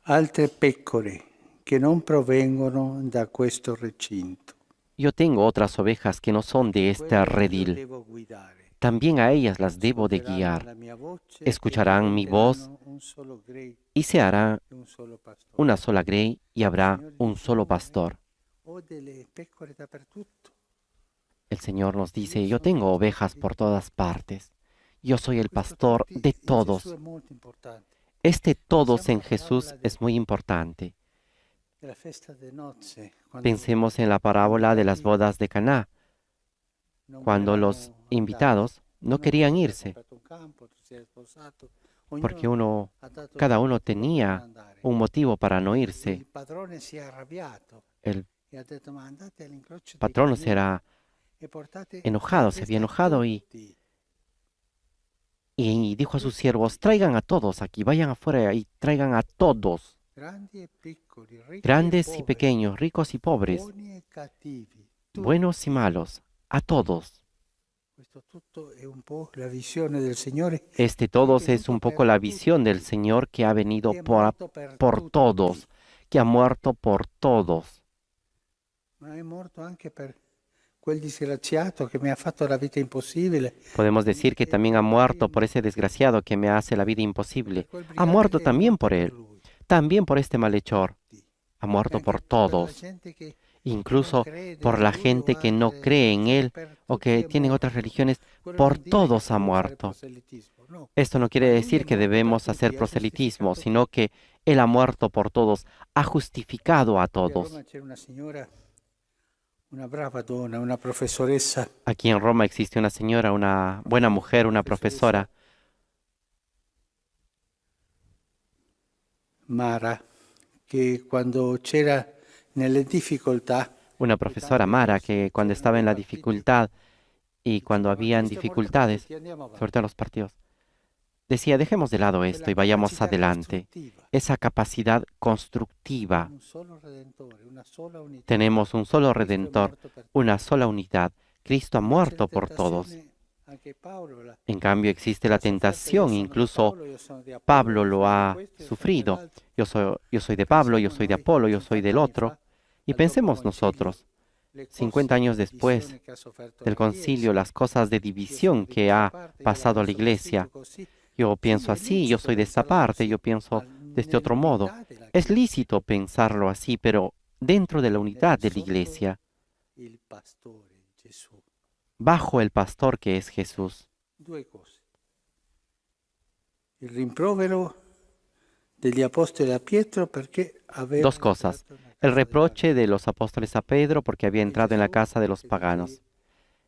altre pecore che non provengono da questo recinto. yo tengo otras ovejas que no son de este Quelle io redil. devo guidare. También a ellas las debo de Ascolteranno guiar. la mia voce Escucharán e mi voz diventeranno un solo grey y se hará e un solo pastore. una sola grey y habrá un solo pastor. Ho delle pecore dappertutto. El Señor nos dice, yo tengo ovejas por todas partes. Yo soy el pastor de In Gesù todos. è molto importante. Este todos en Jesús es muy importante. Della festa de nozze, quando Pensemos en la parábola de las bodas de Caná, non cuando volevano los invitados no andare. querían Uno irse, si era comprato un campo, otro si era sposato. porque Ognuno ha dato cada il uno motivo per non tenía andare. un motivo para no Il irse. padrone si è arrabbiato El e ha detto: ma andate all'incrocio dei patrono se cammini era e portate enojado, la se festa había a enojado tutti. y dijo a sus siervos, traigan a todos aquí, vayan afuera y traigan a todos, Grandi e piccoli, ricchi e grandes y poveri, pequeños, ricos y pobres, buoni e cattivi, tutti. buenos y malos, a todos. Questo tutto è un po' la visione del Signore Este todos es un poco la visión del Señor que ha venido che è morto por tutti, todos, que ha muerto por todos. ma è morto anche per quel disgraziato che mi ha fatto la vita impossibile, Podemos decir que también ha muerto por ese desgraciado que me hace la vida imposible. per quel Ha muerto brigante è también morto por per él, lui. también por este malhechor. Ha muerto Anche por per la todos, gente che incluso non crede por in la lui gente o que no altre cree en religioni, él per o tutti que è tienen otras morto. religiones. Quello Por non dire che todos ha dobbiamo fare muerto. proselitismo, no. Esto no quiere Ma lui decir è que morto per debemos tutti, hacer ha proselitismo, giustificato sino que Él ha muerto por todos, ha justificado a Qui a todos. Roma c'era una signora, una brava donna, una professoressa, Aquí en Roma existe una señora, una buena mujer, una profesora, Mara, che quando c'era nelle difficoltà, una profesora Mara, que cuando estaba en la dificultad y cuando habían dificultades, sobre todo en los partidos, decía, dejemos de lado esto y vayamos adelante. Esa capacidad constructiva. un solo Redentore, una sola unità. Tenemos un solo Cristo è Redentor, morto per tutti. una sola unidad. Cristo ha Invece muerto la por todos. tentazione, anche Paolo En cambio existe la tentación, incluso io sono di Apollo, Pablo io lo sono di ha questo, io sono sufrido. dell'altro. Yo soy de Pablo, yo soy de Apolo, yo soy del 50 anni otro. fa, Y al pensemos dopo concilio, nosotros, le cose 50 años di después divisione che ha sofferto del la concilio, Chiesa. las cosas de Io sono división di que questa ha parte, io la pasado a la penso iglesia. così. Yo Sì, pienso è así, yo lecito soy de esta pensarlo parte, così, yo pienso ma de este otro modo. nell'unità della Es Chiesa, lícito pensarlo así, pero dentro de la unidad de la sotto iglesia, il pastore Gesù. bajo el pastor que es Jesús. Due cose. Il rimprovero degli apostoli a Pietro perché aveva Dos cosas. entrato nella El casa dei reproche de los apóstoles a Pedro porque había pagani. entrado en la Gesù casa de los che paganos. dice,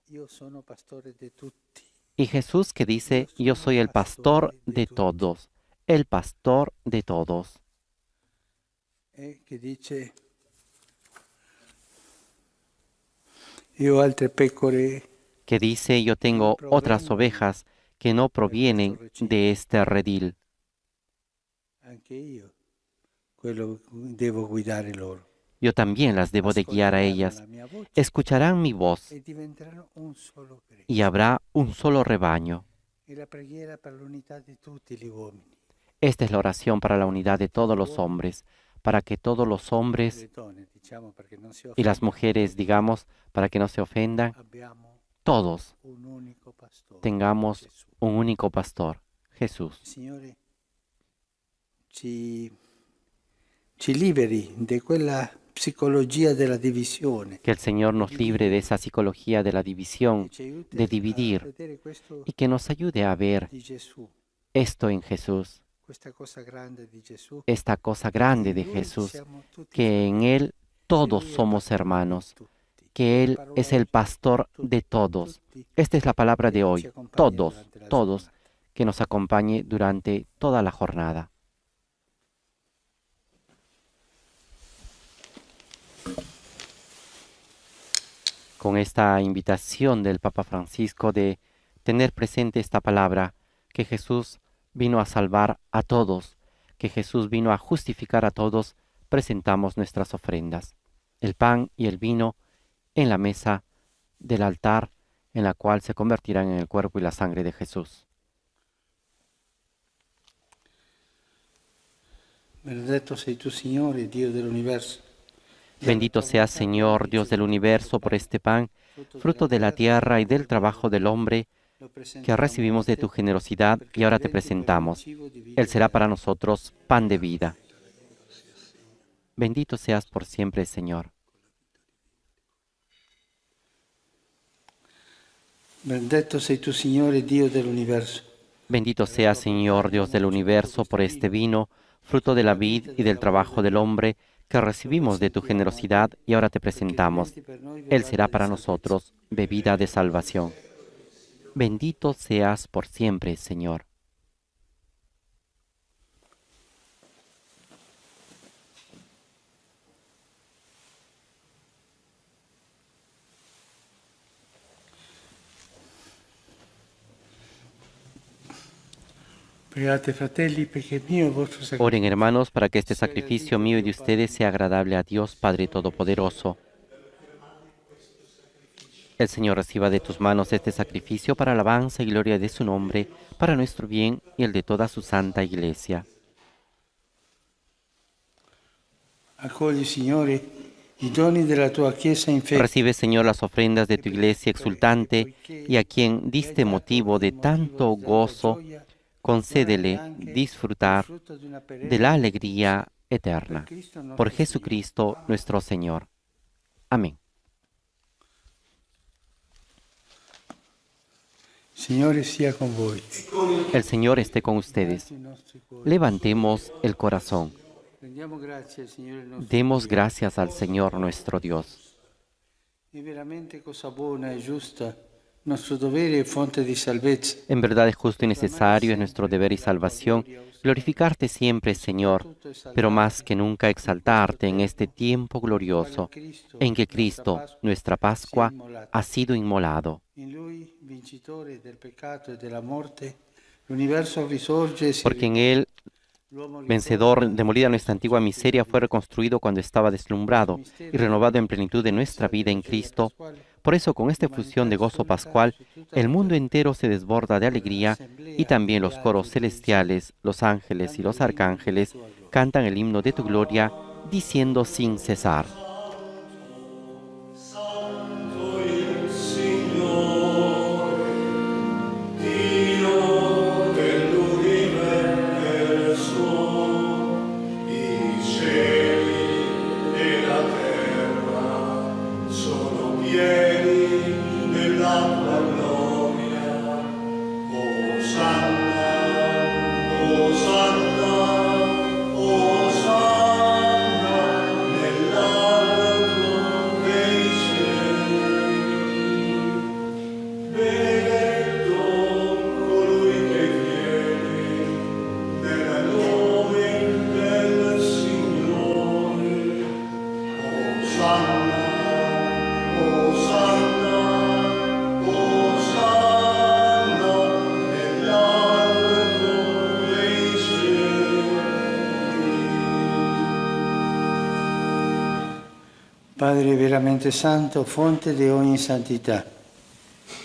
io sono pastore di tutti. Y Jesús que dice, yo soy el pastor de todos, el pastor de todos. E che dice, io ho altre pecore, Que dice, yo tengo otras ovejas que no provienen de este redil. anche io, quello devo guidare loro. Yo también las debo de guiar a Ascolteranno ellas. la mia voce Escucharán mi voz e diventeranno un solo gregge. y habrá un solo rebaño. E la preghiera per l'unità di tutti gli uomini. Esta es la oración para la unidad de todos los hombres, para que todos los hombres Le donne, diciamo, perché non si y las offendano, mujeres, digamos, para que no se ofendan, abbiamo todos un unico pastore, tengamos Gesù. un único pastor, Jesús. Signore, ci liberi di quella psicologia della divisione Que el Señor nos libre de esa psicología de la división, e ci aiuti de a dividir, vedere questo y que nos ayude a ver di Gesù, esto en Jesús, questa cosa grande di Gesù, esta cosa grande de in lui Jesús, siamo tutti que en fratelli, Él todos lui è il somos pastore di hermanos, tutti. que Él Parola es el oggi, pastor tutti, de todos. tutti, Esta es la palabra de che ci hoy, accompagna todos, durante la todos, giornata. que nos acompañe durante toda la jornada. con esta invitación del Papa Francisco de tener presente esta palabra, que Jesús vino a salvar a todos, que Jesús vino a justificar a todos, presentamos nuestras ofrendas, el pan y el vino en la mesa del altar, en la cual se convertirán en el cuerpo y la sangre de Jesús. Benedetto sei tu, Signore, Dio dell'universo. Bendito seas, Señor, Dios del universo, por este pan, fruto de la tierra y del trabajo del hombre, que recibimos de tu generosidad y ahora te presentamos. Él será para nosotros pan de vida. Bendito seas por siempre, Señor. Benedetto sei tu, Signore, Dio dell'universo. Bendito seas, Señor, Dios del universo, por este vino, fruto de la vid y del trabajo del hombre, que recibimos de tu generosidad y ahora te presentamos. Él será para nosotros bebida de salvación. Bendito seas por siempre, Señor. Pregate, fratelli, perché il mio e il vostro sacrificio. Oren, hermanos, para que este sacrificio mío y de ustedes sea agradable a Dios Padre Todopoderoso. El Señor reciba de tus manos este sacrificio para alabanza y gloria de su nombre, para nuestro bien y el de toda su santa Iglesia. Accogli, Signore, i doni della tua Chiesa in fede. Recibe, Señor, las ofrendas de tu Iglesia exultante, y a quien diste motivo de tanto gozo, concédele disfrutar de la alegría eterna. Por Jesucristo nuestro Señor. Amén. Signore sia con voi. El Señor esté con ustedes. Levantemos el corazón. Rendiamo grazie al Signore nostro Demos Dio. gracias al Señor nuestro Dios. È veramente cosa buona e giusta, nostro dovere e fonte di salvezza. En verdad es justo y necesario, es nuestro deber y salvación, glorificarte siempre, Señor, pero más que nunca exaltarte en este tiempo glorioso en que Cristo, nuestra Pascua, ha sido inmolado. In lui, vincitore del peccato e della morte, l'universo risorge e si Porque en Él, vencedor, demolida nuestra antigua miseria, fue reconstruido cuando estaba deslumbrado y renovado en plenitud de nuestra vida en Cristo. Por eso, con esta efusión de gozo pascual, el mundo entero se desborda de alegría y también los coros celestiales, los ángeles y los arcángeles cantan el himno de tu gloria, diciendo sin cesar. Padre veramente santo, fonte de ogni santità.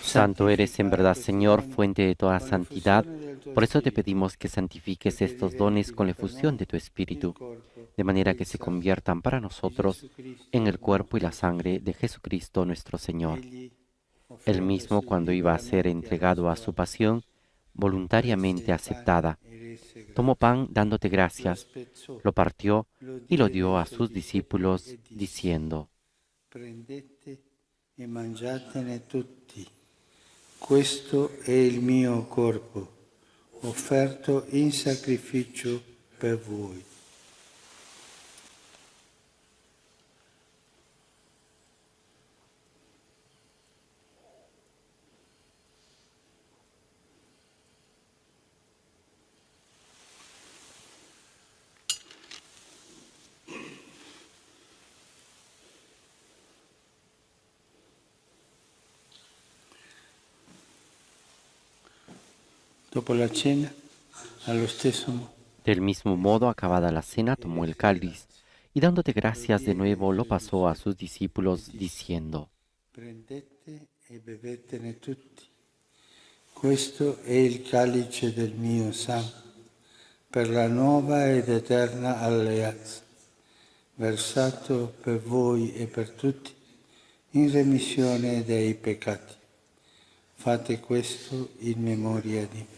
Santo eres en verdad, Señor, fuente de toda santidad. Por eso te pedimos que santifiques estos dones con la efusión de tu Espíritu, de manera que se conviertan para nosotros en el cuerpo y la sangre de Jesucristo nuestro Señor. Él mismo, cuando iba a ser entregado a su pasión, voluntariamente aceptada, tomó pan dándote gracias, lo partió y lo dio a sus discípulos, diciendo: Prendete e mangiatene tutti. Questo è il mio corpo, offerto in sacrificio per voi. Dopo la cena, allo stesso modo, Del mismo modo, acabada la cena, tomó el cáliz y dándote gracias de nuevo lo pasó a sus discípulos diciendo: prendete e bevetene tutti. Questo è il calice del mio sangue, per la nuova ed eterna alleanza, versato per voi e per tutti in remissione dei peccati. Fate questo in memoria di me.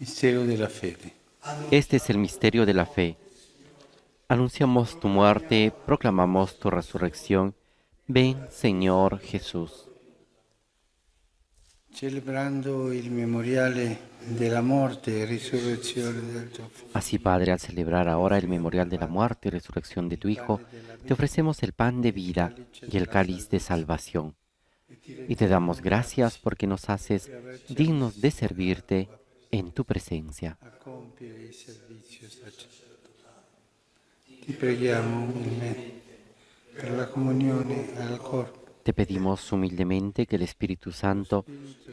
Mistero della fede. Este es el misterio de la fe. Anunciamos tu muerte, proclamamos tu resurrección. Ven, Señor Jesús. Celebrando il memoriale della morte e risurrezione del tuo Figlio, Así, Padre, al celebrar ahora el memorial de la muerte y resurrección de tu Hijo, te ofrecemos el pan de vida y el cáliz de salvación. Y te damos gracias porque nos haces dignos de servirte en tu presencia. a compiere il servizio sacerdotale. Ti preghiamo umilmente per la comunione al corpo Te pedimos humildemente que el Espíritu Santo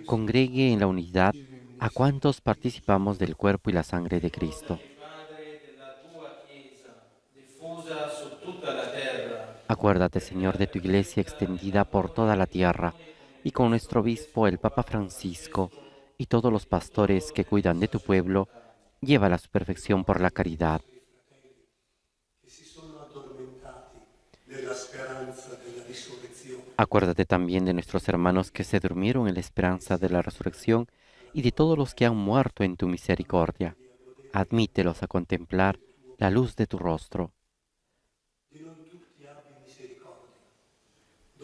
congregue en la unidad a cuantos participamos del cuerpo y la sangre de Cristo. Padre della tua Chiesa, diffusa su tutta la terra, Acuérdate, Señor, de tu iglesia extendida por toda la tierra y con nuestro obispo, el Papa Francisco, y todos los pastores que cuidan de tu pueblo, llévala a su perfección por la caridad. che si sono addormentati nella speranza della risurrezione. Acuérdate también de nuestros hermanos que se durmieron en la esperanza de la resurrección y de todos los que han muerto en tu misericordia. Admítelos a contemplar la luz de tu rostro.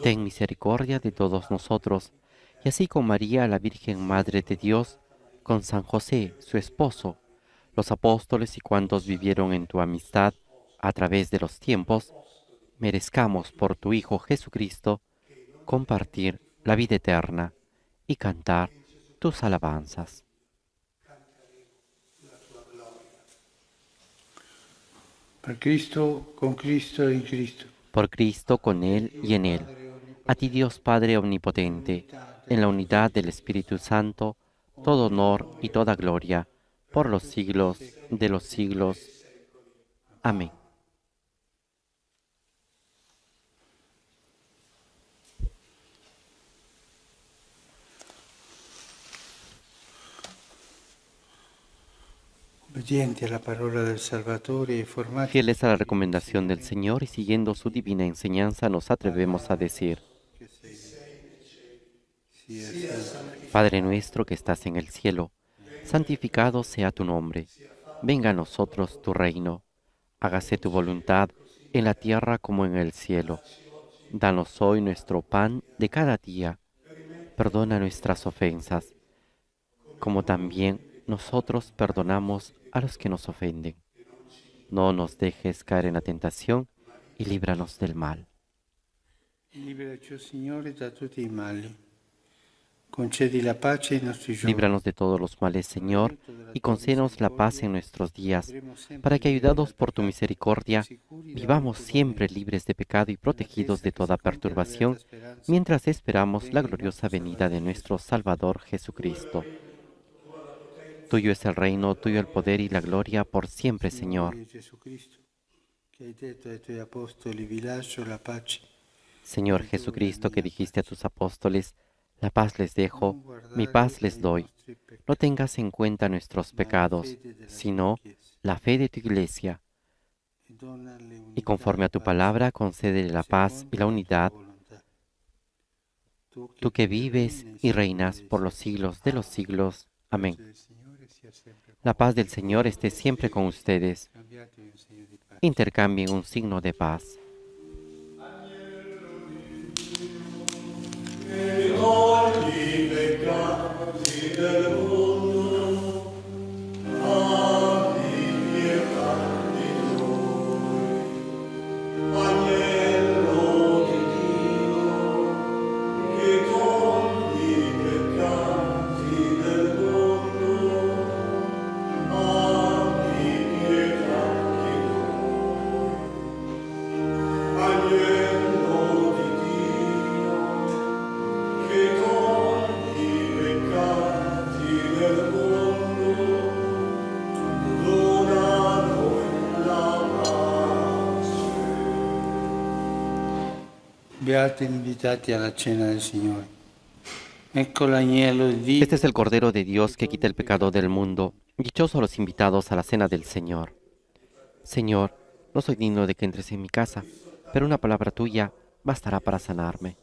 Ten misericordia de todos nosotros, y así con María, la Virgen Madre de Dios, con San José, su esposo, los apóstoles y cuantos vivieron en tu amistad a través de los tiempos, merezcamos por tu Hijo Jesucristo compartir la vida eterna y cantar tus alabanzas. per Cristo, con Cristo e in Cristo. Por Cristo, con Él y en Él. A ti, Dios Padre Omnipotente, en la unidad del Espíritu Santo, todo honor y toda gloria, por los siglos de los siglos. Amén. Obbedienti alla parola del Salvatore e formati Fieles a la recomendación del Señor y siguiendo su divina enseñanza, nos atrevemos a decir: Padre nuestro que estás en el cielo, santificado sea tu nombre. Venga a nosotros tu reino. Hágase tu voluntad en la tierra como en el cielo. Danos hoy nuestro pan de cada día. Perdona nuestras ofensas, como también nosotros perdonamos a los que nos ofenden. No nos dejes caer en la tentación y líbranos del mal. liberaci, Signore, da tutti i mali. Concedi la pace ai nostri giorni. Líbranos de todos los males, Señor, y concédenos la paz en nuestros días, para que, ayudados por tu misericordia, vivamos siempre libres de pecado y protegidos de toda perturbación, mientras esperamos la gloriosa venida de nuestro Salvador Jesucristo. Tuyo es el reino, tuyo el poder y la gloria por siempre, Señor. Jesucristo, che hai detto ai tuoi apostoli, vi lascio la pace. Señor Jesucristo, que dijiste a tus apóstoles, la paz les dejo, mi paz les doy. No tengas en cuenta nuestros pecados, sino la fe de tu iglesia. Y conforme a tu palabra, concédele la paz y la unidad, tú que vives y reinas por los siglos de los siglos. Amén. La paz del Señor esté siempre con ustedes. Intercambien un signo de paz. Ogni peccati del mondo, abbi Beati invitati alla cena del Signore. Ecco l'agnello di Dio. Este es el Cordero de Dios que quita el pecado del mundo. Dichosos los invitados a la cena del Señor. Señor, no soy digno de que entres en mi casa, pero una palabra tuya bastará para sanarme.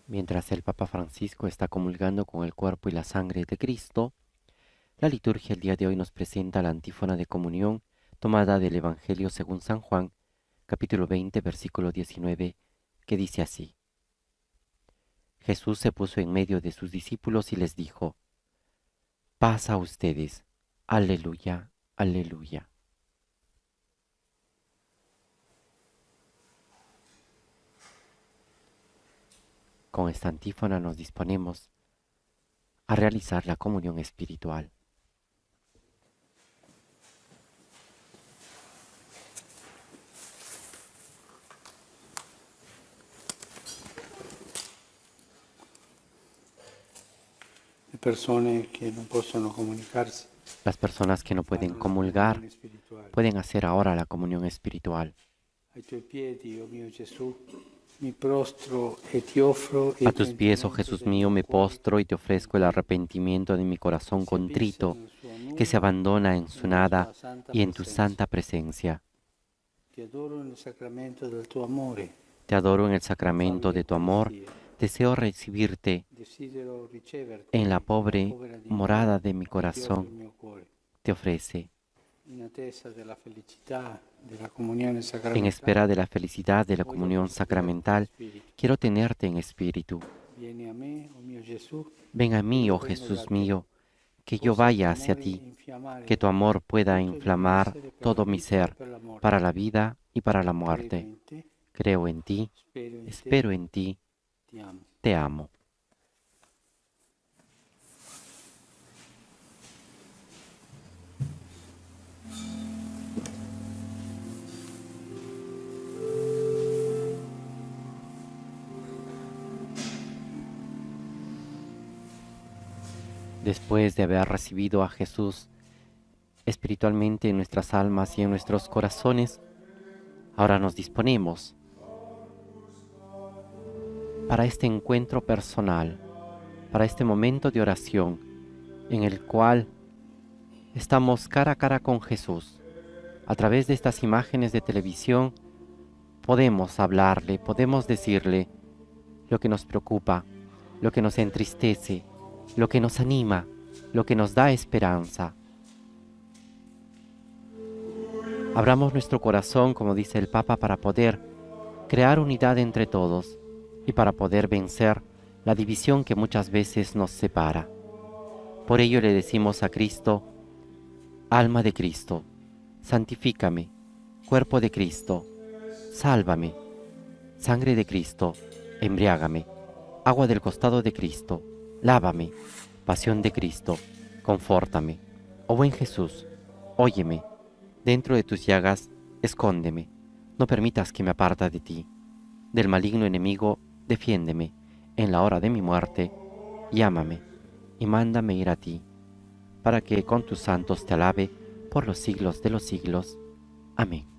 Mientras el Papa Francisco está comulgando con el cuerpo y la sangre de Cristo, la liturgia el día de hoy nos presenta la antífona de comunión tomada del Evangelio según San Juan, capítulo 20, versículo 19, que dice así: Jesús se puso en medio de sus discípulos y les dijo: paz a ustedes. Aleluya, aleluya. Con esta antífona nos disponemos a realizar la comunión espiritual. Le persone che non possono comunicarsi Las personas que no pueden comulgar pueden hacer ahora la comunión espiritual. ai tuoi piedi, oh mio Gesù, mi prostro e ti offro A tus pies, oh Jesús mío, me postro y te ofrezco el arrepentimiento de mi corazón contrito, que se abandona en su nada y en tu santa presencia. Ti adoro nel sacramento del tuo amore. Te adoro en el sacramento de tu amor. Deseo recibirte Desidero riceverti en la pobre povera morada de mi ti offro il corazón. mio cuore. Te ofrece, In attesa della felicità della comunione en sacramentale. espera de la felicidad de la comunión sacramental, quiero tenerte en espíritu. Vieni a me, oh mio Gesù, Ven a mí, oh Jesús mío, que yo vaya hacia ti, que tu amor pueda inflamar todo mi ser para la vida y para la muerte. Creo en ti, espero en ti, ti amo. te amo. Después de haber recibido a Jesús espiritualmente en nuestras almas y en nuestros corazones, ahora nos disponemos para este encuentro personal, para este momento de oración en el cual estamos cara a cara con Jesús. A través de estas imágenes de televisión podemos hablarle, podemos decirle lo que nos preocupa, lo que nos entristece, lo que nos anima, lo que nos da esperanza. Abramos nuestro corazón, como dice el Papa, para poder crear unidad entre todos y para poder vencer la división que muchas veces nos separa. Por ello le decimos a Cristo: alma de Cristo, santifícame; cuerpo de Cristo, sálvame; sangre de Cristo, embriágame; agua del costado de Cristo, lávame; pasión de Cristo, confórtame. Oh buen Jesús, óyeme; dentro de tus llagas, escóndeme; no permitas que me aparta de ti. Del maligno enemigo, defiéndeme; en la hora de mi muerte, llámame y mándame ir a ti, para que con tus santos te alabe por los siglos de los siglos. Amén.